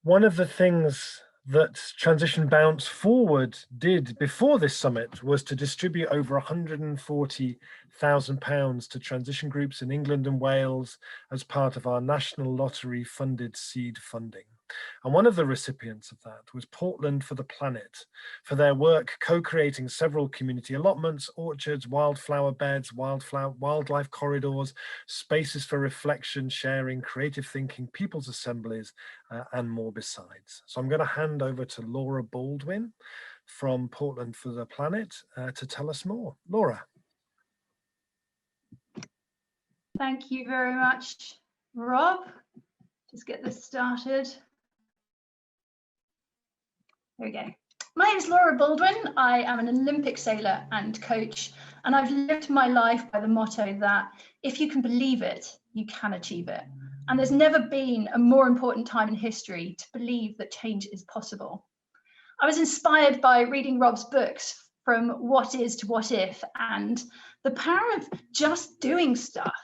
One of the things that Transition Bounce Forward did before this summit was to distribute over £140,000 to transition groups in England and Wales as part of our National Lottery funded seed funding. And one of the recipients of that was Portland for the Planet, for their work co-creating several community allotments, orchards, wildflower beds, wildlife corridors, spaces for reflection, sharing, creative thinking, people's assemblies, and more besides. So I'm going to hand over to Laura Baldwin from Portland for the Planet to tell us more. Laura. Thank you very much, Rob. Just get this started. There we go. My name is Laura Baldwin. I am an Olympic sailor and coach, and I've lived my life by the motto that if you can believe it, you can achieve it. And there's never been a more important time in history to believe that change is possible. I was inspired by reading Rob's books, From What Is to What If, and the power of just doing stuff.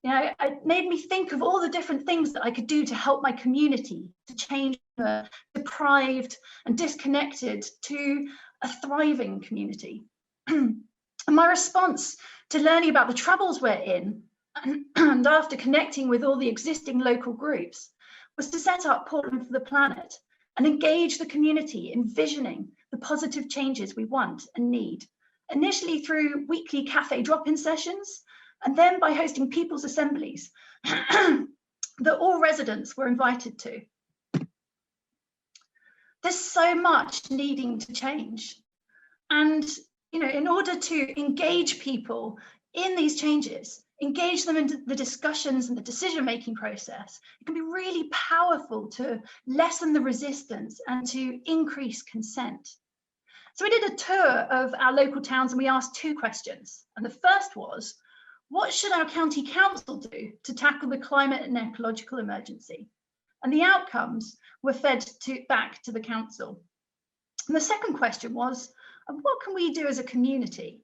You know, it made me think of all the different things that I could do to help my community, to change the deprived and disconnected to a thriving community. And my response to learning about the troubles we're in, and after connecting with all the existing local groups, was to set up Portland for the Planet and engage the community in visioning the positive changes we want and need, initially through weekly cafe drop-in sessions, and then by hosting people's assemblies that all residents were invited to. There's so much needing to change. And, you know, in order to engage people in these changes, engage them in the discussions and the decision-making process, it can be really powerful to lessen the resistance and to increase consent. So we did a tour of our local towns and we asked two questions. And the first was, what should our county council do to tackle the climate and ecological emergency? And the outcomes were fed back to the council. And the second question was, what can we do as a community?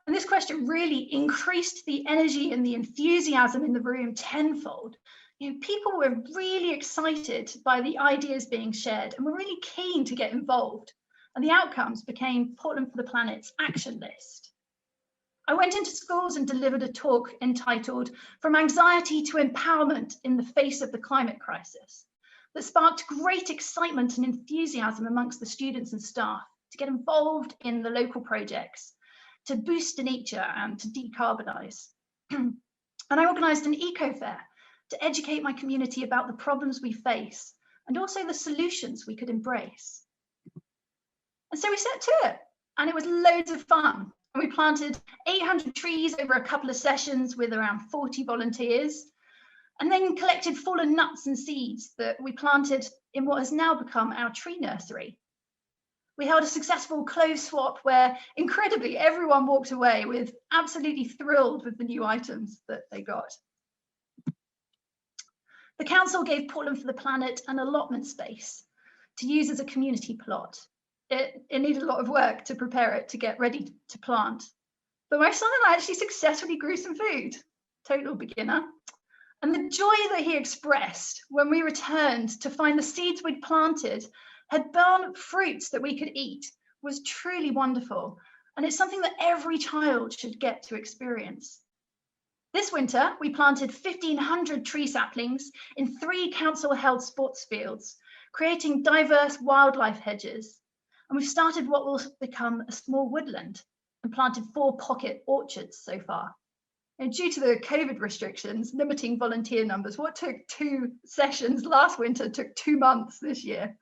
And this question really increased the energy and the enthusiasm in the room tenfold. You know, people were really excited by the ideas being shared and were really keen to get involved. And the outcomes became Portland for the Planet's action list. I went into schools and delivered a talk entitled From Anxiety to Empowerment in the Face of the Climate Crisis, that sparked great excitement and enthusiasm amongst the students and staff to get involved in the local projects, to boost nature and to decarbonise. And I organised an eco-fair to educate my community about the problems we face and also the solutions we could embrace. And so we set to it, and it was loads of fun. And we planted 800 trees over a couple of sessions with around 40 volunteers, and then collected fallen nuts and seeds that we planted in what has now become our tree nursery. We held a successful clothes swap where, incredibly, everyone walked away with absolutely thrilled with the new items that they got. The council gave Portland for the Planet an allotment space to use as a community plot. It needed a lot of work to prepare it to get ready to plant. But my son and I actually successfully grew some food, total beginner. And the joy that he expressed when we returned to find the seeds we'd planted had borne fruits that we could eat was truly wonderful. And it's something that every child should get to experience. This winter, we planted 1,500 tree saplings in 3 council-held sports fields, creating diverse wildlife hedges. And we've started what will become a small woodland and planted 4 pocket orchards so far. And due to the COVID restrictions limiting volunteer numbers, what took 2 sessions last winter took 2 months this year.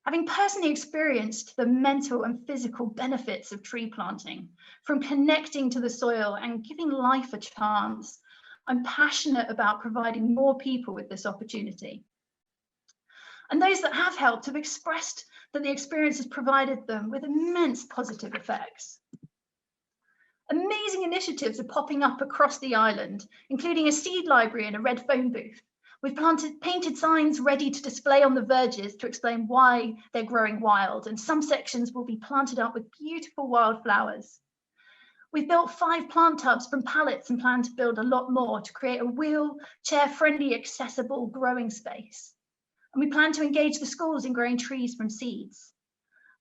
Having personally experienced the mental and physical benefits of tree planting, from connecting to the soil and giving life a chance, I'm passionate about providing more people with this opportunity. And those that have helped have expressed that the experience has provided them with immense positive effects. Amazing initiatives are popping up across the island, including a seed library and a red phone booth. We've painted signs ready to display on the verges to explain why they're growing wild, and some sections will be planted up with beautiful wildflowers. We've built 5 plant tubs from pallets and plan to build a lot more to create a wheelchair-friendly, accessible growing space. And we plan to engage the schools in growing trees from seeds.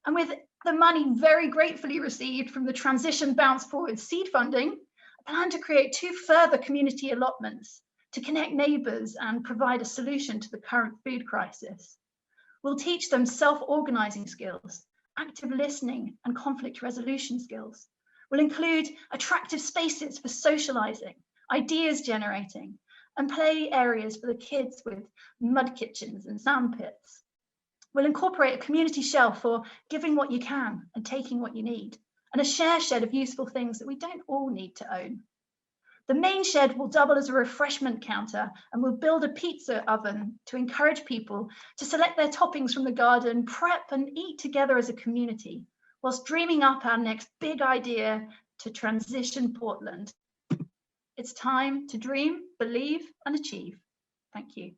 And with the money very gratefully received from the Transition Bounce Forward seed funding, I plan to create 2 further community allotments to connect neighbours and provide a solution to the current food crisis. We'll teach them self-organising skills, active listening and conflict resolution skills. We'll include attractive spaces for socialising, ideas generating, and play areas for the kids with mud kitchens and sand pits. We'll incorporate a community shelf for giving what you can and taking what you need, and a share shed of useful things that we don't all need to own. The main shed will double as a refreshment counter, and we'll build a pizza oven to encourage people to select their toppings from the garden, prep and eat together as a community, whilst dreaming up our next big idea to transition Portland. It's time to dream, believe and achieve. Thank you.